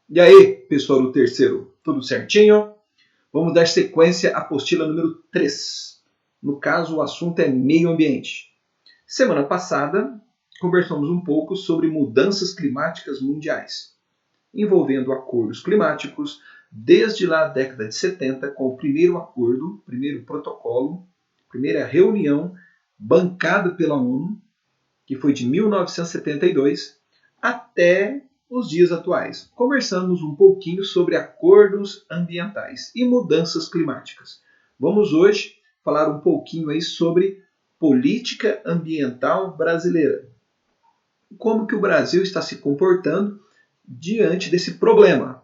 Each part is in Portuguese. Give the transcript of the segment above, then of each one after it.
E aí, pessoal do terceiro, tudo certinho? Vamos dar sequência à apostila número 3. No caso, o assunto é meio ambiente. Semana passada, conversamos um pouco sobre mudanças climáticas mundiais, envolvendo acordos climáticos desde lá a década de 70, com o primeiro acordo, primeiro protocolo, primeira reunião bancada pela ONU, que foi de 1972, até os dias atuais. Conversamos um pouquinho sobre acordos ambientais e mudanças climáticas. Vamos hoje falar um pouquinho aí sobre política ambiental brasileira. Como que o Brasil está se comportando diante desse problema?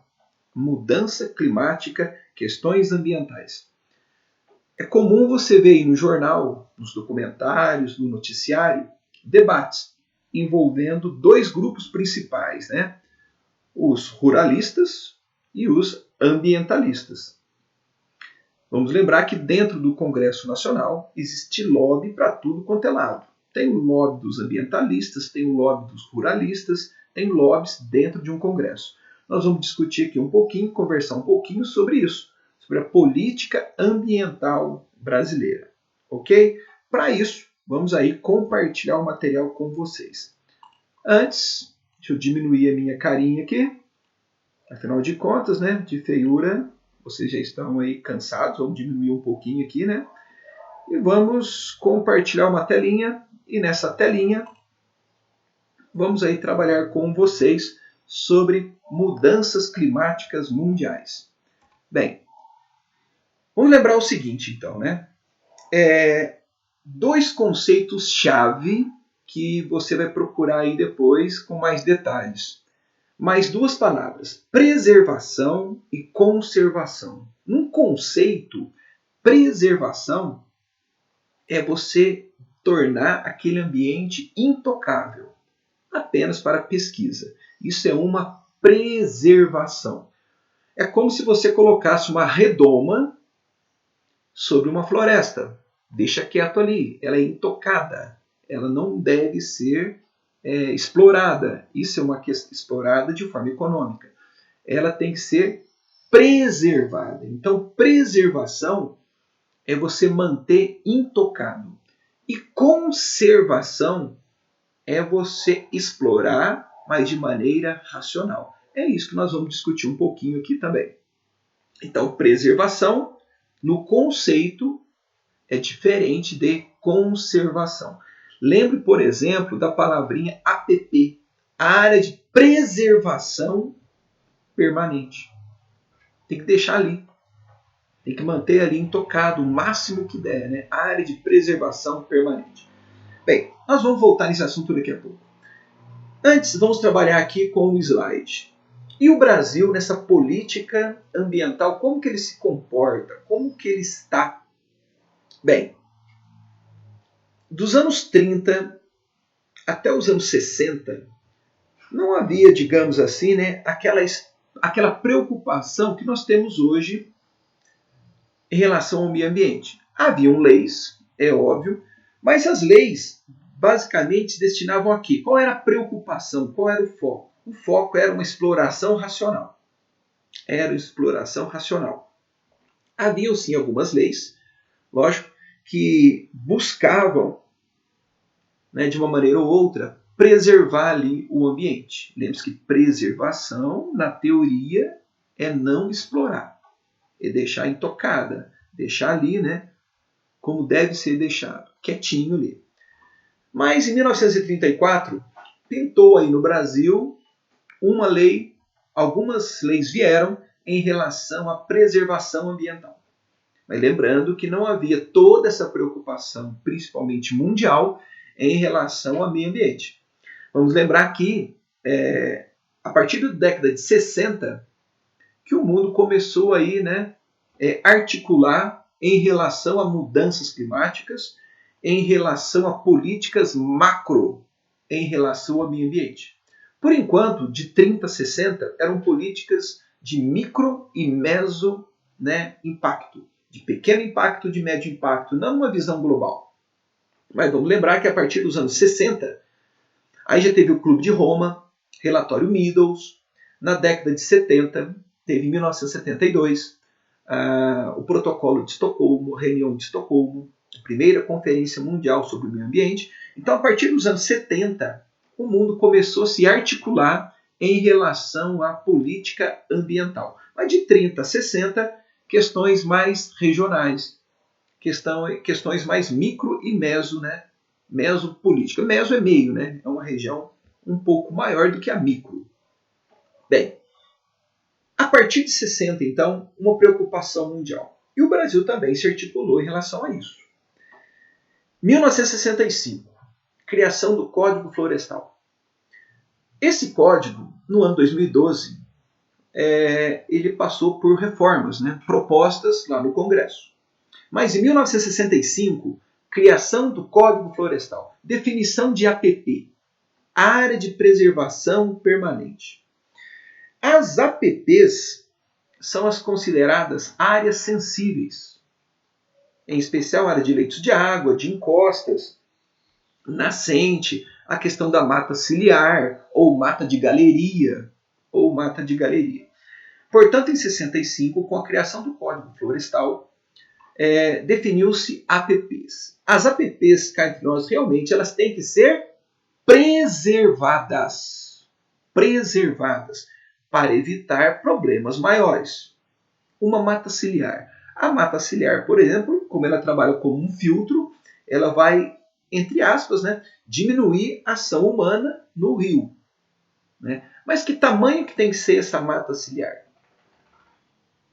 Mudança climática, questões ambientais. É comum você ver aí no jornal, nos documentários, no noticiário, debates envolvendo dois grupos principais, né? Os ruralistas e os ambientalistas. Vamos lembrar que dentro do Congresso Nacional existe lobby para tudo quanto é lado. Tem o lobby dos ambientalistas, tem o lobby dos ruralistas, tem lobbies dentro de um Congresso. Nós vamos discutir aqui um pouquinho, conversar um pouquinho sobre isso, sobre a política ambiental brasileira, ok? Para isso, vamos aí compartilhar o material com vocês. Antes, deixa eu diminuir a minha carinha aqui. Afinal de contas, né, de feiura, vocês já estão aí cansados, vamos diminuir um pouquinho aqui, né? E vamos compartilhar uma telinha, e nessa telinha vamos aí trabalhar com vocês sobre mudanças climáticas mundiais. Bem, vamos lembrar o seguinte, então, né? Dois conceitos-chave que você vai procurar aí depois com mais detalhes. Mais duas palavras, preservação e conservação. Um conceito, preservação, é você tornar aquele ambiente intocável, apenas para pesquisa. Isso é uma preservação. É como se você colocasse uma redoma sobre uma floresta. Deixa quieto ali, ela é intocada, ela não deve ser explorada. Isso é uma questão explorada de forma econômica. Ela tem que ser preservada. Então, preservação é você manter intocado. E conservação é você explorar, mas de maneira racional. É isso que nós vamos discutir um pouquinho aqui também. Então, preservação, no conceito, é diferente de conservação. Lembre, por exemplo, da palavrinha APP, a área de preservação permanente. Tem que deixar ali. Tem que manter ali intocado o máximo que der, né? A área de preservação permanente. Bem, nós vamos voltar nesse assunto daqui a pouco. Antes, vamos trabalhar aqui com o slide. E o Brasil, nessa política ambiental, como que ele se comporta? Como que ele está? Bem, dos anos 30 até os anos 60, não havia, digamos assim, né, aquela preocupação que nós temos hoje em relação ao meio ambiente. Haviam leis, é óbvio, mas as leis basicamente se destinavam a quê? Qual era a preocupação? Qual era o foco? O foco era uma exploração racional. Era exploração racional. Haviam sim algumas leis, lógico, que buscavam, né, de uma maneira ou outra, preservar ali o ambiente. Lembre-se que preservação, na teoria, é não explorar. É deixar intocada, deixar ali, né, como deve ser deixado, quietinho ali. Mas em 1934, pintou aí no Brasil uma lei, algumas leis vieram em relação à preservação ambiental. Mas lembrando que não havia toda essa preocupação, principalmente mundial, em relação ao meio ambiente. Vamos lembrar que, a partir da década de 60, que o mundo começou aí, né, articular em relação a mudanças climáticas, em relação a políticas macro, em relação ao meio ambiente. Por enquanto, de 30 a 60, eram políticas de micro e meso, né, impacto. De pequeno impacto, de médio impacto, não uma visão global. Mas vamos lembrar que a partir dos anos 60, aí já teve o Clube de Roma, relatório Meadows, Na década de 70, teve em 1972 o Protocolo de Estocolmo, a Reunião de Estocolmo, a primeira Conferência Mundial sobre o Meio Ambiente. Então, a partir dos anos 70, o mundo começou a se articular em relação à política ambiental. Mas de 30 a 60, questões mais regionais, questões mais micro e meso, né? Mesopolítica. Meso é meio, né? É uma região um pouco maior do que a micro. Bem, a partir de 60, então, uma preocupação mundial. E o Brasil também se articulou em relação a isso. 1965, criação do Código Florestal. Esse código, no ano 2012, ele passou por reformas, né, propostas lá no Congresso. Mas em 1965, criação do Código Florestal, definição de APP, Área de Preservação Permanente. As APPs são as consideradas áreas sensíveis, em especial a área de leitos de água, de encostas, nascente, a questão da mata ciliar, ou mata de galeria, Portanto, em 65, com a criação do Código Florestal, definiu-se APPs. As APPs, cá entre nós, realmente, elas têm que ser preservadas, para evitar problemas maiores. Uma mata ciliar. A mata ciliar, por exemplo, como ela trabalha como um filtro, ela vai, entre aspas, né, diminuir a ação humana no rio. Né? Mas que tamanho que tem que ser essa mata ciliar?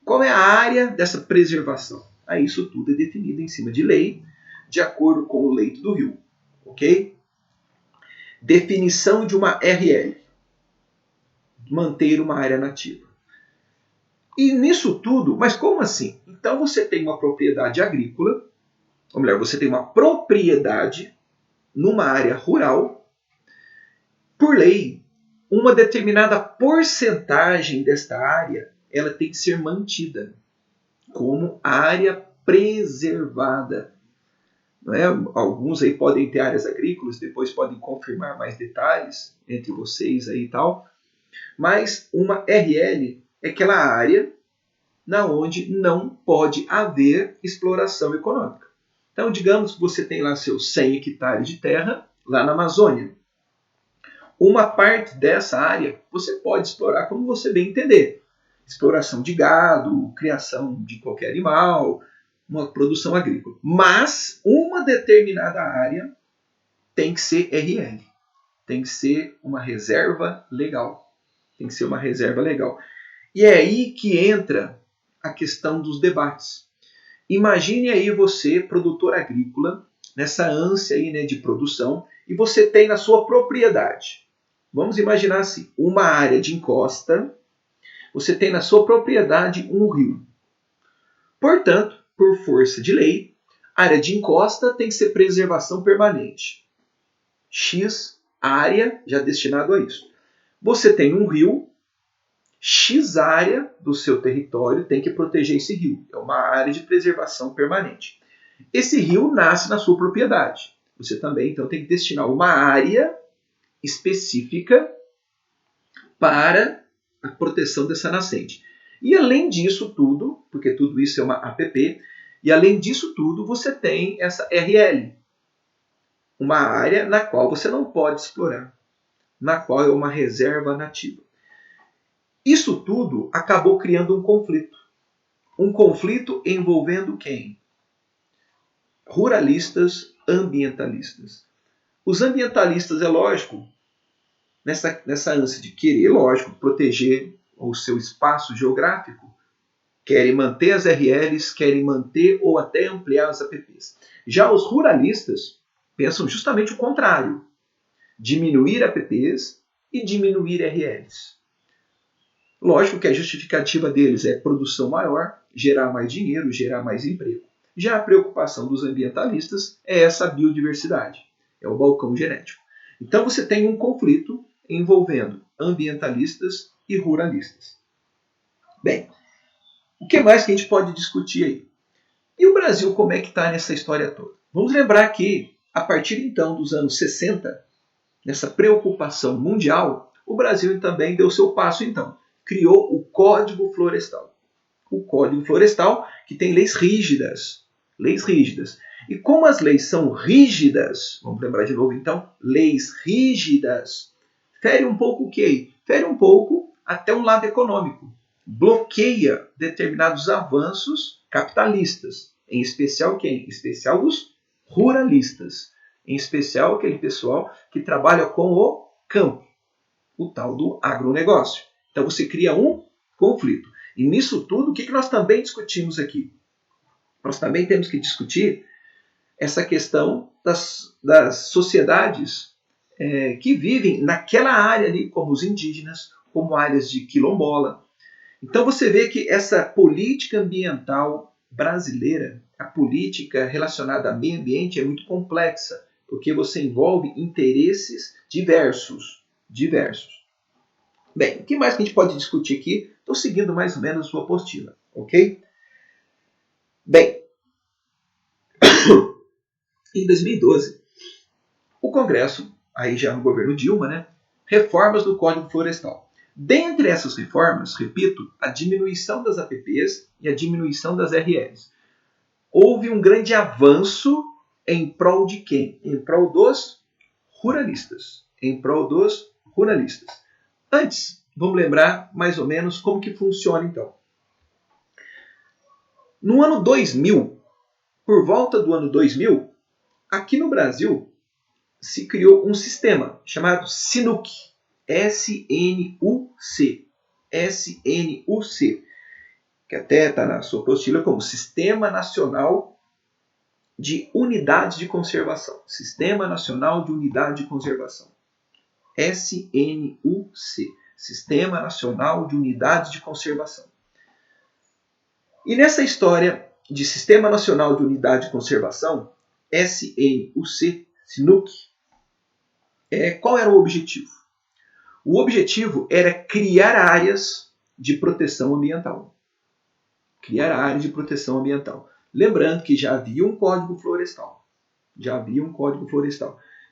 Qual é a área dessa preservação? Isso tudo é definido em cima de lei, de acordo com o leito do rio. Ok? Definição de uma RL. Manter uma área nativa. E nisso tudo, mas como assim? Então você tem uma propriedade agrícola, ou melhor, você tem uma propriedade numa área rural, por lei, uma determinada porcentagem desta área, ela tem que ser mantida como área preservada. Não é? Alguns aí podem ter áreas agrícolas, depois podem confirmar mais detalhes entre vocês aí e tal. Mas uma RL é aquela área na onde não pode haver exploração econômica. Então, digamos que você tem lá seus 100 hectares de terra, lá na Amazônia. Uma parte dessa área você pode explorar como você bem entender. Exploração de gado, criação de qualquer animal, uma produção agrícola. Mas uma determinada área tem que ser RL. Tem que ser uma reserva legal. E é aí que entra a questão dos debates. Imagine aí você, produtor agrícola, nessa ânsia aí, né, de produção, e você tem na sua propriedade. Vamos imaginar assim, uma área de encosta, você tem na sua propriedade um rio. Portanto, por força de lei, a área de encosta tem que ser preservação permanente. X área já destinado a isso. Você tem um rio, X área do seu território tem que proteger esse rio. É uma área de preservação permanente. Esse rio nasce na sua propriedade. Você também, então, tem que destinar uma área específica para a proteção dessa nascente. E além disso tudo, porque tudo isso é uma APP, e além disso tudo, você tem essa RL, uma área na qual você não pode explorar, na qual é uma reserva nativa. Isso tudo acabou criando um conflito. Um conflito envolvendo quem? Ruralistas, ambientalistas. Os ambientalistas, é lógico, nessa ânsia de querer, lógico, proteger o seu espaço geográfico, querem manter as RLs, querem manter ou até ampliar as APPs. Já os ruralistas pensam justamente o contrário. Diminuir APPs e diminuir RLs. Lógico que a justificativa deles é produção maior, gerar mais dinheiro, gerar mais emprego. Já a preocupação dos ambientalistas é essa biodiversidade, é o balcão genético. Então você tem um conflito envolvendo ambientalistas e ruralistas. Bem, o que mais que a gente pode discutir aí? E o Brasil, como é que está nessa história toda? Vamos lembrar que, a partir então dos anos 60, nessa preocupação mundial, o Brasil também deu seu passo então. criou o Código Florestal. O Código Florestal que tem leis rígidas. Leis rígidas. E como as leis são rígidas, vamos lembrar de novo então, leis rígidas, fere um pouco o quê? Fere um pouco até um lado econômico. Bloqueia determinados avanços capitalistas. Em especial quem? Em especial os ruralistas. Em especial aquele pessoal que trabalha com o campo. O tal do agronegócio. Então você cria um conflito. E nisso tudo, o que nós também discutimos aqui? Nós também temos que discutir essa questão das sociedades que vivem naquela área ali, como os indígenas, como áreas de quilombola. Então você vê que essa política ambiental brasileira, a política relacionada ao meio ambiente é muito complexa, porque você envolve interesses diversos. Bem, o que mais que a gente pode discutir aqui? Estou seguindo mais ou menos a sua apostila, ok? Bem, em 2012, o Congresso, aí já no governo Dilma, né, reformas do Código Florestal. Dentre essas reformas, repito, a diminuição das APPs e a diminuição das RLs. Houve um grande avanço em prol de quem? Em prol dos ruralistas. Antes, vamos lembrar mais ou menos como que funciona então. No ano 2000, por volta do ano 2000, aqui no Brasil se criou um sistema chamado SINUC. S-N-U-C. S-N-U-C. Que até está na sua apostila como Sistema Nacional de Unidade de Conservação. Sistema Nacional de Unidade de Conservação. SNUC. Sistema Nacional de Unidade de Conservação. E nessa história de Sistema Nacional de Unidade de Conservação, SNUC, SINUC, qual era o objetivo? O objetivo era criar áreas de proteção ambiental. Lembrando que já havia um Código Florestal.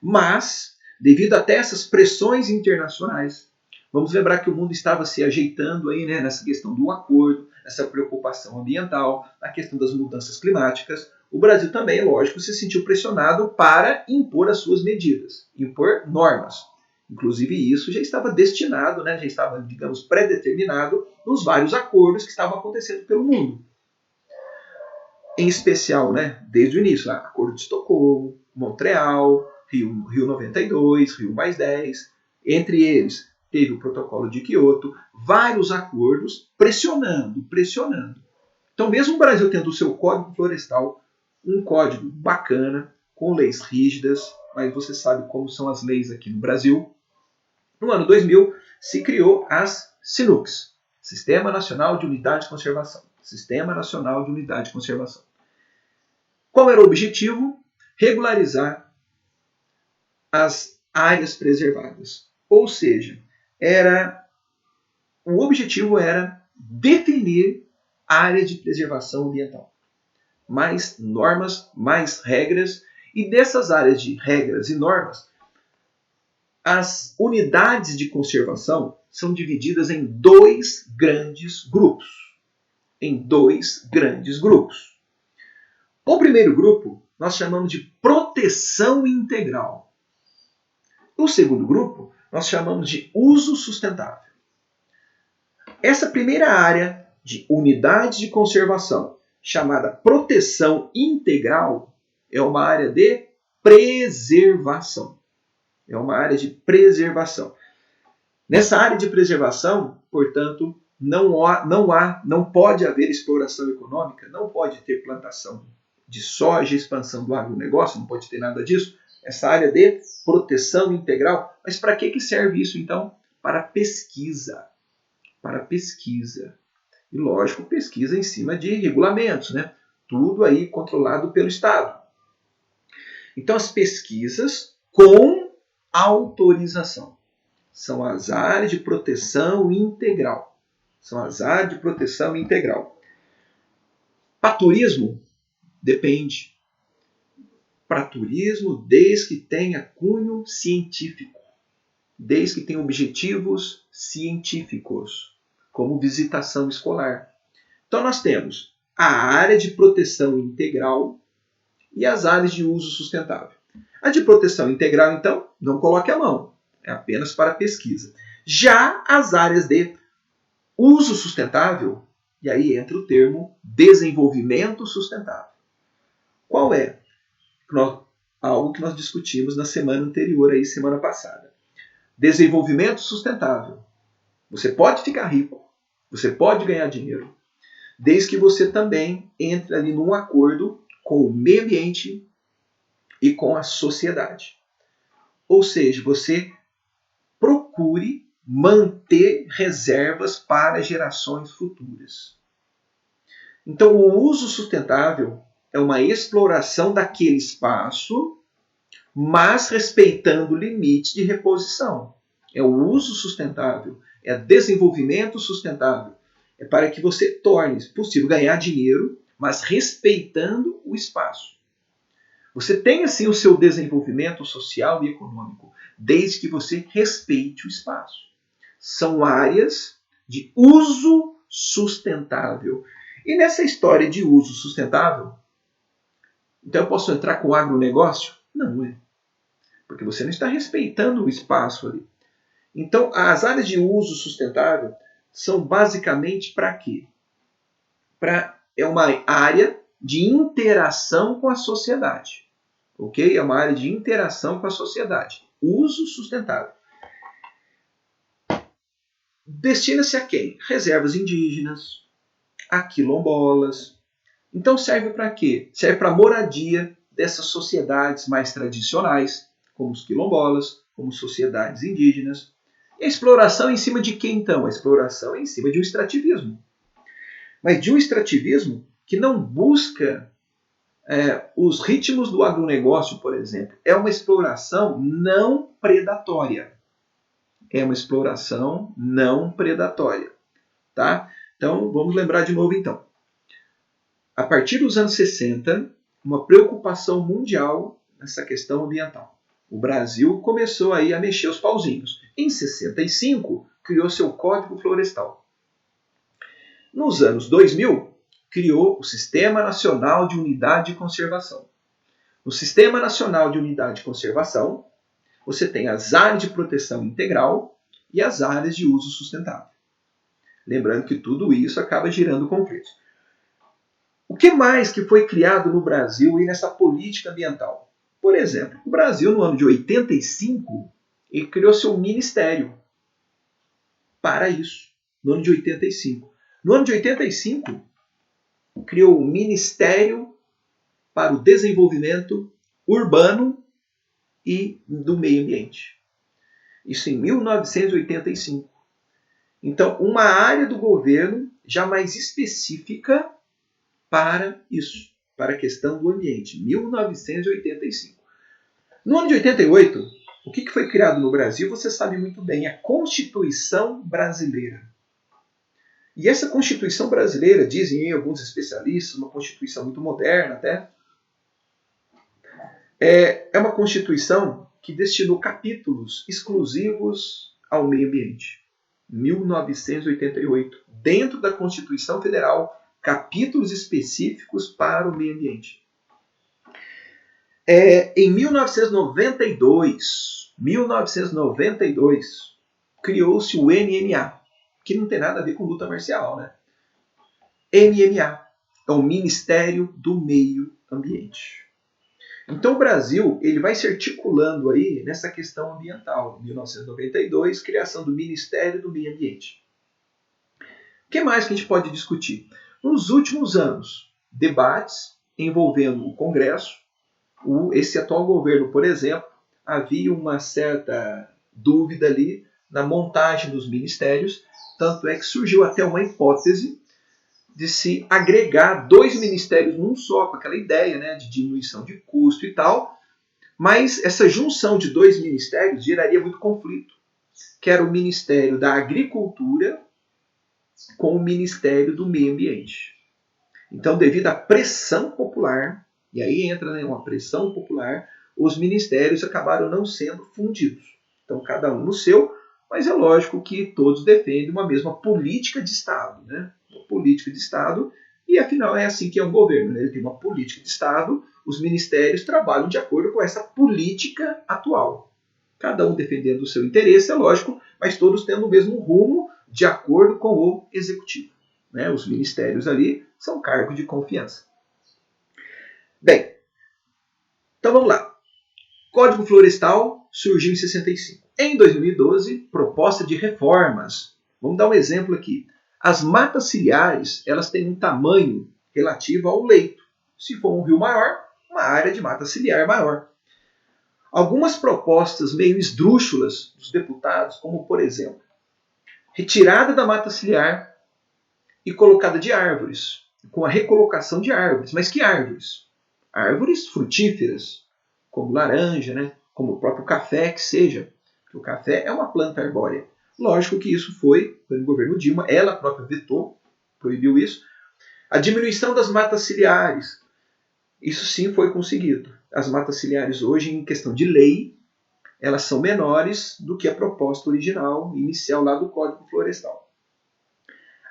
Mas, devido até essas pressões internacionais, vamos lembrar que o mundo estava se ajeitando aí, né, nessa questão do acordo, essa preocupação ambiental, na questão das mudanças climáticas. O Brasil também, lógico, se sentiu pressionado para impor as suas medidas, impor normas. Inclusive isso já estava destinado, né, já estava, digamos, pré-determinado nos vários acordos que estavam acontecendo pelo mundo. Em especial, né, desde o início, Acordo de Estocolmo, Montreal, Rio 92, Rio +10, entre eles teve o Protocolo de Quioto, vários acordos pressionando. Então, mesmo o Brasil tendo o seu Código Florestal, um código bacana, com leis rígidas, mas você sabe como são as leis aqui no Brasil, no ano 2000 se criou as SINUCs, Sistema Nacional de Unidade de Conservação. Qual era o objetivo? Regularizar as áreas preservadas. Ou seja, o objetivo era definir área de preservação ambiental. Mais normas, mais regras, e dessas áreas de regras e normas, as unidades de conservação são divididas em dois grandes grupos. O primeiro grupo nós chamamos de proteção integral. O segundo grupo nós chamamos de uso sustentável. Essa primeira área de unidade de conservação, chamada proteção integral, é uma área de preservação. Nessa área de preservação, portanto, não pode haver exploração econômica, não pode ter plantação de soja, expansão do agronegócio, não pode ter nada disso. Essa área de proteção integral. Mas para que serve isso, então? Para pesquisa. E, lógico, pesquisa em cima de regulamentos, né? Tudo aí controlado pelo Estado. Então, as pesquisas com autorização são as áreas de proteção integral. Para turismo, depende. Para turismo, desde que tenha cunho científico, desde que tenha objetivos científicos. como visitação escolar. Então nós temos a área de proteção integral e as áreas de uso sustentável. A de proteção integral, então, não coloque a mão, é apenas para pesquisa. Já as áreas de uso sustentável, e aí entra o termo desenvolvimento sustentável. Qual é? Algo que nós discutimos na semana anterior, aí, semana passada. Desenvolvimento sustentável. Você pode ficar rico, você pode ganhar dinheiro, desde que você também entre ali num acordo com o meio ambiente e com a sociedade. Ou seja, você procure manter reservas para gerações futuras. Então, o uso sustentável é uma exploração daquele espaço, mas respeitando limites de reposição. É o uso sustentável, é desenvolvimento sustentável. É para que você torne possível ganhar dinheiro, mas respeitando o espaço. Você tem, assim, o seu desenvolvimento social e econômico, desde que você respeite o espaço. São áreas de uso sustentável. E nessa história de uso sustentável, então eu posso entrar com o agronegócio? Não, é. Porque você não está respeitando o espaço ali. Então, as áreas de uso sustentável são basicamente para quê? É uma área de interação com a sociedade. Ok? É uma área de interação com a sociedade. Uso sustentável. Destina-se a quem? Reservas indígenas, a quilombolas. Então serve para quê? Serve para a moradia dessas sociedades mais tradicionais, como os quilombolas, como sociedades indígenas. E a exploração em cima de quê, então? A exploração é em cima de um extrativismo. Mas de um extrativismo que não busca os ritmos do agronegócio, por exemplo. É uma exploração não predatória. É uma exploração não predatória. Tá? Então, vamos lembrar de novo, então. A partir dos anos 60, uma preocupação mundial nessa questão ambiental. O Brasil começou aí a mexer os pauzinhos. Em 65, criou seu Código Florestal. Nos anos 2000, criou o Sistema Nacional de Unidade de Conservação. No Sistema Nacional de Unidade de Conservação, você tem as áreas de proteção integral e as áreas de uso sustentável. Lembrando que tudo isso acaba girando conflitos. O que mais que foi criado no Brasil e nessa política ambiental? Por exemplo, o Brasil, no ano de 85, ele criou seu ministério para isso, no ano de 85. No ano de 85, criou o Ministério para o Desenvolvimento Urbano e do Meio Ambiente. Isso em 1985. Então, uma área do governo já mais específica para isso, para a questão do ambiente. 1985. No ano de 88, o que foi criado no Brasil, você sabe muito bem, a Constituição Brasileira. E essa Constituição Brasileira, dizem alguns especialistas, uma Constituição muito moderna até, é uma Constituição que destinou capítulos exclusivos ao meio ambiente. 1988, dentro da Constituição Federal, capítulos específicos para o meio ambiente. Em 1992, criou-se o MMA, que não tem nada a ver com luta marcial, né? MMA é o Ministério do Meio Ambiente. Então o Brasil ele vai se articulando aí nessa questão ambiental. Em 1992, criação do Ministério do Meio Ambiente. O que mais que a gente pode discutir? Nos últimos anos, debates envolvendo o Congresso, esse atual governo, por exemplo, havia uma certa dúvida ali na montagem dos ministérios, tanto é que surgiu até uma hipótese de se agregar 2 ministérios num só, com aquela ideia, né, de diminuição de custo e tal, mas essa junção de 2 ministérios geraria muito conflito, que era o Ministério da Agricultura com o Ministério do Meio Ambiente. Então, devido à pressão popular, e aí entra, né, uma pressão popular, os ministérios acabaram não sendo fundidos. Então, cada um no seu, mas é lógico que todos defendem uma mesma política de Estado, né? Uma política de Estado, e afinal é assim que é um governo, né? Ele tem uma política de Estado, os ministérios trabalham de acordo com essa política atual. Cada um defendendo o seu interesse, é lógico, mas todos tendo o mesmo rumo de acordo com o executivo, né? Os ministérios ali são cargos de confiança. Bem, então vamos lá. Código Florestal surgiu em 65. Em 2012, proposta de reformas. Vamos dar um exemplo aqui. As matas ciliares, elas têm um tamanho relativo ao leito. Se for um rio maior, uma área de mata ciliar maior. Algumas propostas meio esdrúxulas dos deputados, como por exemplo, retirada da mata ciliar e colocada de árvores, com a recolocação de árvores. Mas que árvores? Árvores frutíferas, como laranja, né? Como o próprio café, que seja. O café é uma planta arbórea. Lógico que isso foi no governo Dilma, ela própria vetou, proibiu isso. A diminuição das matas ciliares, isso sim foi conseguido. As matas ciliares hoje, em questão de lei, elas são menores do que a proposta original, inicial lá do Código Florestal.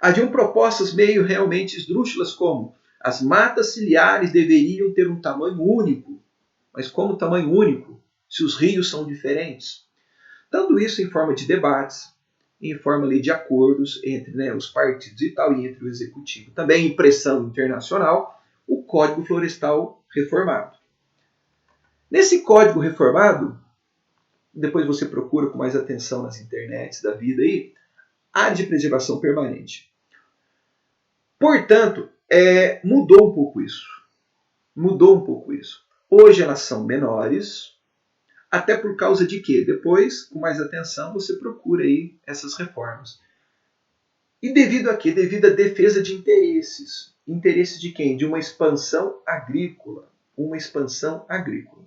Haviam propostas meio realmente esdrúxulas, como as matas ciliares deveriam ter um tamanho único. Mas como tamanho único, se os rios são diferentes? Dando isso em forma de debates, em forma ali, de acordos entre, né, os partidos e tal, e entre o executivo. Também em pressão internacional, o Código Florestal reformado. Nesse Código reformado, depois você procura com mais atenção nas internets da vida aí, há de preservação permanente. Portanto, mudou um pouco isso. Mudou um pouco isso. Hoje elas são menores, até por causa de quê? Depois, com mais atenção, você procura aí essas reformas. E devido a quê? Devido à defesa de interesses. Interesses de quem? De uma expansão agrícola. Uma expansão agrícola.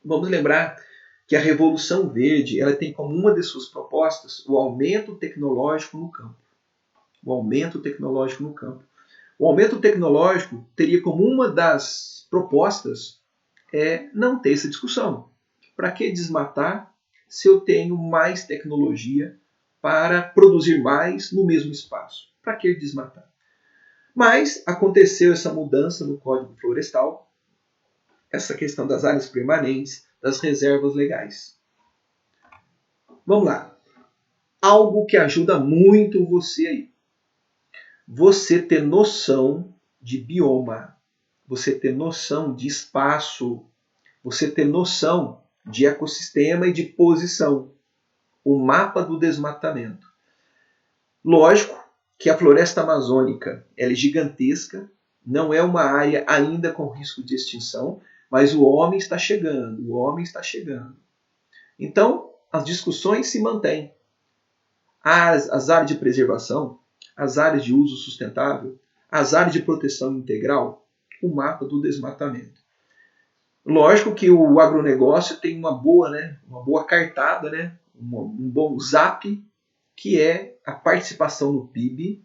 Vamos lembrar que a Revolução Verde, ela tem como uma de suas propostas o aumento tecnológico no campo. O aumento tecnológico no campo. O aumento tecnológico teria como uma das propostas não ter essa discussão. Para que desmatar se eu tenho mais tecnologia para produzir mais no mesmo espaço? Para que desmatar? Mas aconteceu essa mudança no Código Florestal, essa questão das áreas permanentes, das reservas legais. Vamos lá. Algo que ajuda muito você aí. Você ter noção de bioma, você ter noção de espaço, você ter noção de ecossistema e de posição. O mapa do desmatamento. Lógico que a floresta amazônica ela é gigantesca, não é uma área ainda com risco de extinção, mas o homem está chegando, o homem está chegando. Então, as discussões se mantêm. As áreas de preservação, as áreas de uso sustentável, as áreas de proteção integral, o mapa do desmatamento. Lógico que o agronegócio tem uma boa cartada, né? Um bom zap, que é a participação no PIB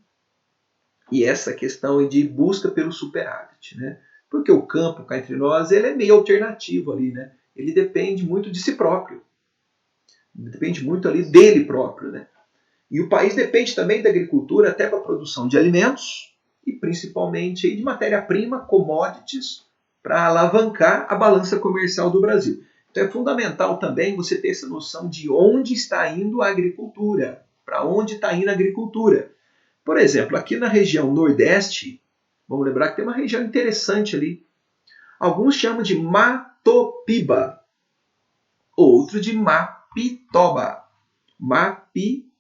e essa questão de busca pelo superávit, né? Porque o campo, cá entre nós, ele é meio alternativo ali, né? Ele depende muito de si próprio. Depende muito ali dele próprio, né? E o país depende também da agricultura até para a produção de alimentos e principalmente de matéria-prima, commodities, para alavancar a balança comercial do Brasil. Então é fundamental também você ter essa noção de onde está indo a agricultura, para onde está indo a agricultura. Por exemplo, aqui na região Nordeste, vamos lembrar que tem uma região interessante ali. Alguns chamam de Matopiba, outros de Mapitoba. Mapitoba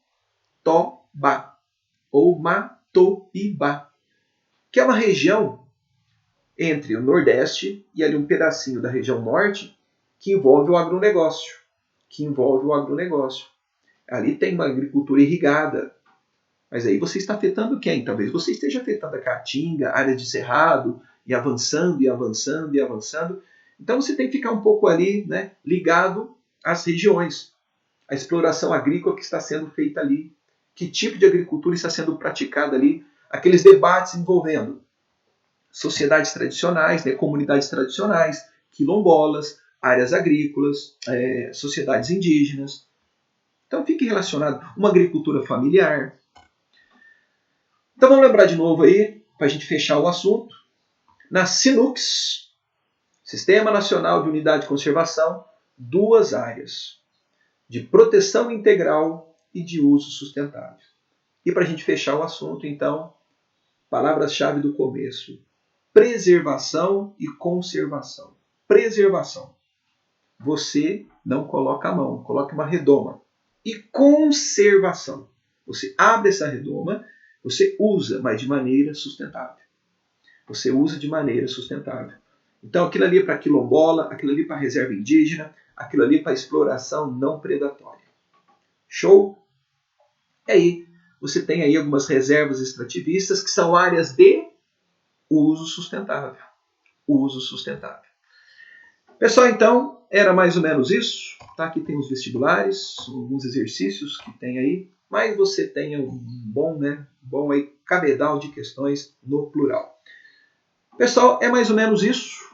ou Matopiba, que é uma região entre o Nordeste e ali um pedacinho da região Norte que envolve o agronegócio. Ali tem uma agricultura irrigada. Mas aí você está afetando quem? Talvez você esteja afetando a Caatinga, área de cerrado, e avançando, e avançando, e avançando. Então você tem que ficar um pouco ali, né, ligado às regiões. A exploração agrícola que está sendo feita ali. Que tipo de agricultura está sendo praticada ali. Aqueles debates envolvendo sociedades tradicionais, né, comunidades tradicionais, quilombolas, áreas agrícolas, sociedades indígenas. Então fique relacionado. Uma agricultura familiar. Então vamos lembrar de novo aí, para a gente fechar o assunto. Na SINUCS, Sistema Nacional de Unidade de Conservação, 2 áreas: de proteção integral e de uso sustentável. E para a gente fechar o assunto, então, palavras-chave do começo: preservação e conservação. Preservação. Você não coloca a mão, coloca uma redoma. E conservação. Você abre essa redoma, você usa, mas de maneira sustentável. Você usa de maneira sustentável. Então aquilo ali é para quilombola, aquilo ali é para reserva indígena, aquilo ali é para exploração não predatória. Show? E aí, você tem aí algumas reservas extrativistas que são áreas de uso sustentável. Uso sustentável. Pessoal, então, era mais ou menos isso. Tá? Aqui tem os vestibulares, alguns exercícios que tem aí, mas você tenha um bom aí, cabedal de questões no plural. Pessoal, é mais ou menos isso.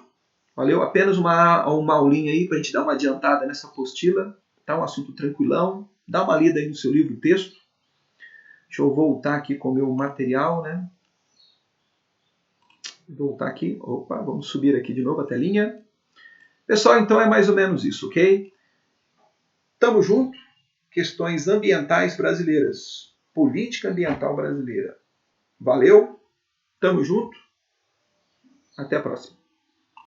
Valeu? Apenas uma aulinha aí para a gente dar uma adiantada nessa apostila. Tá um assunto tranquilão. Dá uma lida aí no seu livro, texto. Deixa eu voltar aqui com o meu material, né? Voltar aqui. Opa, vamos subir aqui de novo a telinha. Pessoal, então é mais ou menos isso, ok? Tamo junto. Questões ambientais brasileiras. Política ambiental brasileira. Valeu. Tamo junto. Até a próxima.